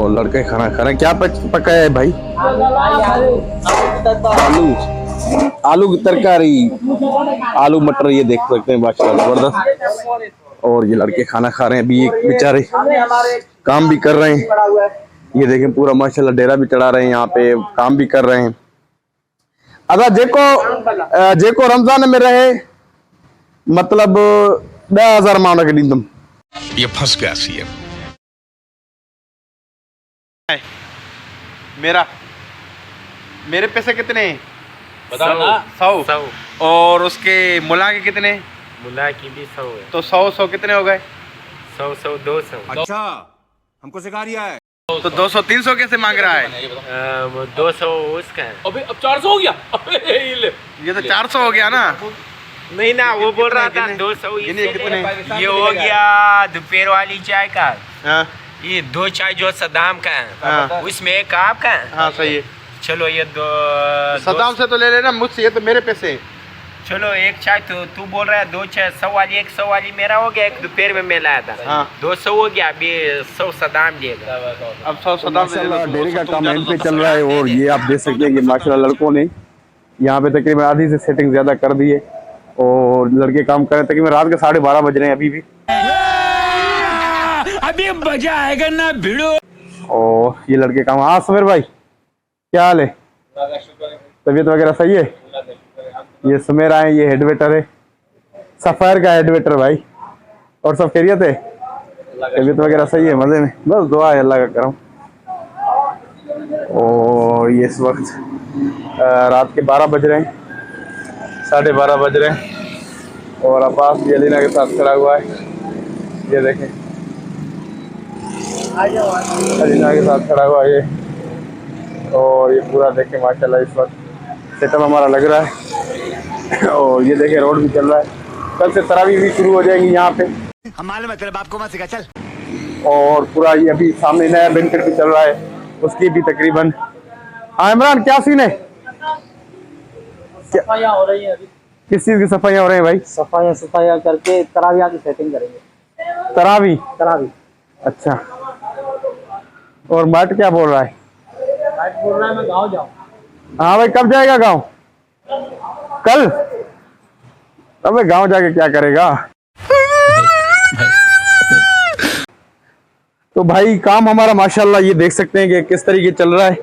और लड़के खाना खा रहे हैं। क्या पकाया है भाई? आलू, आलू की तरकारी, आलू मटर, ये देख सकते हैं माशाल्लाह जबरदस्त। और ये लड़के खाना खा रहे हैं अभी, एक बेचारे काम भी कर रहे हैं। ये देखें पूरा माशाल्लाह डेरा भी चढ़ा रहे हैं, यहाँ पे काम भी कर रहे हैं। अदा जेको रमजान में रहे मतलब 10,000 माना के ॾींदुमि। ये फंस गया सीएम। मेरे पैसे कितने हैं? बताओ ना। 100। और उसके मुला के कितने? मुला की भी 100 है। तो 100 कितने हो गए? 100 200। अच्छा, हमको सिखा रिया है। तो 200 300 कैसे मांग रहा है? 200 उसका है। अबे अब 400 हो गया। ये तो 400 हो गया ना। नहीं ना, वो बोल रहा था 200। ये कितने? ये हो गया दोपहर वाली चाय का। हाँ ये 2 चाय जो सदाम का हाँ। है, उसमें एक आपका है। हाँ सही है। चलो ये सदाम से तो ले लेना, मुझसे ये तो मेरे पैसे हैं। चलो एक चाय तो तू बोल रहा है 2 चाय 100 वाली, 100 वाली मेरा हो गया, एक दोपहर में मैं लाया था। हाँ। 200 हो गया, अभी 100 सदाम देगा। अब 100 सदाम से ले लो। माशाल्लाह डेरे का काम एंड पे चल रहा है। और ये आप देख सकते हैं कि माशाल्लाह लड़कों ने यहाँ पे तकरीबन आधी से सेटिंग ज्यादा कर दी है और लड़के काम कर रहे हैं। तकरीबन रात के 12:30 बज रहे हैं अभी भी। अभी मजा आएगा ना भिड़ो। और ये लड़के काम। हाँ समीर भाई, क्या हाल है? तबीयत वगैरह सही है? ये समीर आए, ये हेड वेटर है, सफायर का हेड वेटर भाई। और सब खैरियत है? तबीयत वगैरह सही है? मजे में? बस दुआ है अल्लाह का करम। और ये इस वक्त रात के 12 बज रहे हैं, 12:30 बज रहे हैं। और अब्बास भी अलीना के साथ खड़ा हुआ है, ये देखें अलीना के साथ खड़ा हुआ है ये। और ये पूरा देखें माशाल्लाह इस वक्त सेटअप हमारा लग रहा है। और ये देखें रोड भी चल रहा है। कल से तरावी भी शुरू हो जाएगी यहाँ पे। हमारे मतलब बाप को मत सिखा चल। और पूरा ये अभी सामने नया बैंकेट भी चल रहा है, उसकी भी तकरीबन। हाँ इमरान, क्या सीन है? सफाइयाँ हो रही हैं अभी। किस चीज की सफाइयाँ हो रही हैं भाई? सफाइयाँ करके तराविया की सेटिंग करेंगे। तरावी। अच्छा। और मार्ट क्या बोल रहा है? बोल रहा है मैं गाँव जाऊँ। हाँ भाई, कब जाएगा गांव? कल? अबे गांव जाके क्या करेगा? तो भाई काम हमारा माशाल्लाह ये देख सकते हैं कि किस तरीके चल रहा है।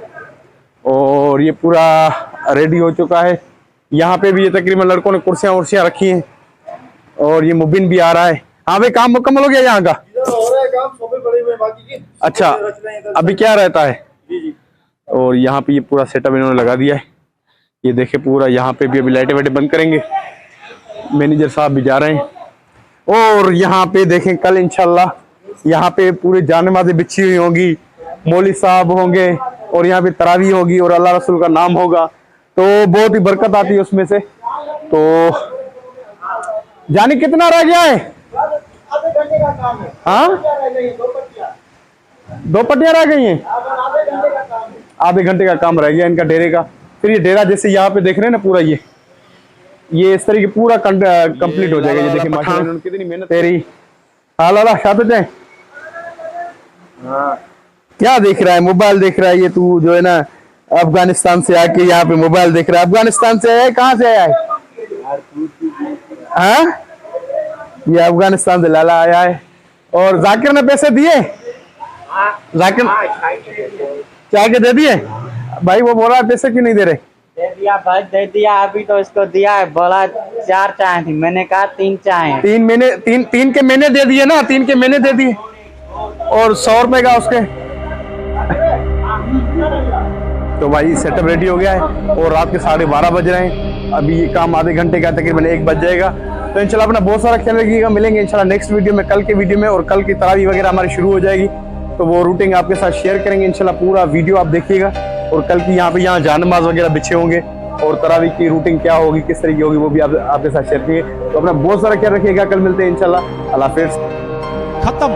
और ये पूरा रेडी हो चुका है। यहाँ पे भी ये तकरीबन लड़कों ने कुर्सियां उर्सियां रखी हैं। और ये मुबिन भी आ रहा है। हाँ भाई, काम मुकम्मल हो गया यहाँ का? अच्छा, अभी क्या रहता है? और यहाँ पे ये पूरा सेटअप इन्होंने लगा दिया है। ये देखे पूरा यहाँ पे भी अभी लाइटें वाइटें बंद करेंगे। मैनेजर साहब भी जा रहे हैं। और यहाँ पे देखें कल इंशाल्लाह यहाँ पे पूरे जान नमाज़ें बिछी हुई होंगी, मौलवी साहब होंगे और यहाँ पे तरावी होगी और अल्लाह रसूल का नाम होगा, तो बहुत ही बरकत आती है उसमें से। तो जानी कितना रह गया है? हाँ, 2 पट्टियां रह गई हैं। आधे घंटे का काम रह गया इनका डेरे का। फिर ये डेरा जैसे यहाँ पे देख रहे हैं ना पूरा ये इस तरीके पूरा कंप्लीट हो जाएगा। ये देखिए माशाल्लाह कितनी मेहनत तेरी। हाँ लाला शादी जाए। क्या देख रहा है? मोबाइल देख रहा है ये तू, जो है ना अफगानिस्तान से आके यहाँ पे मोबाइल देख रहा है। अफगानिस्तान से आया है? कहाँ से आया है? हाँ, ये अफगानिस्तान से लाला आया है। और जाकिर ने पैसे दिए? जाकिर चाय के दे दिए भाई? वो बोला पैसे क्यों नहीं दे रहे? दे दिया भाई, दे दिया। अभी तो इसको दिया है, बोला 4 चाय थी, मैंने कहा 3 चाय है। 3 के मैंने दे दिए ना, 3 के मैंने दे दिए। और 100 रुपए का उसके। तो भाई सेटअप रेडी हो गया है और रात के 12:30 बज रहे हैं। अभी ये काम आधे घंटे का तकरीबन 1 बज जाएगा। तो इंशाल्लाह अपना बहुत सारा ख्याल रखिएगा। मिलेंगे इंशाल्लाह नेक्स्ट वीडियो में, कल के वीडियो में। और कल की तरावी वगैरह हमारी शुरू हो जाएगी, तो वो रूटिंग आपके साथ शेयर करेंगे इंशाल्लाह। पूरा वीडियो आप देखिएगा। और कल की यहाँ जान नमाज वगैरह बिछे होंगे और तरावी की रूटिंग क्या होगी, किस तरीके होगी, वो भी आप आपके साथ शेयर किए। तो अपना बहुत सारा ख्याल रखिएगा। कल मिलते हैं इंशाल्लाह। अल्लाह हाफिज़। खत्म।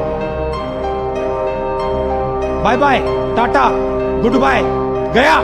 Bye bye, tata, goodbye, गया।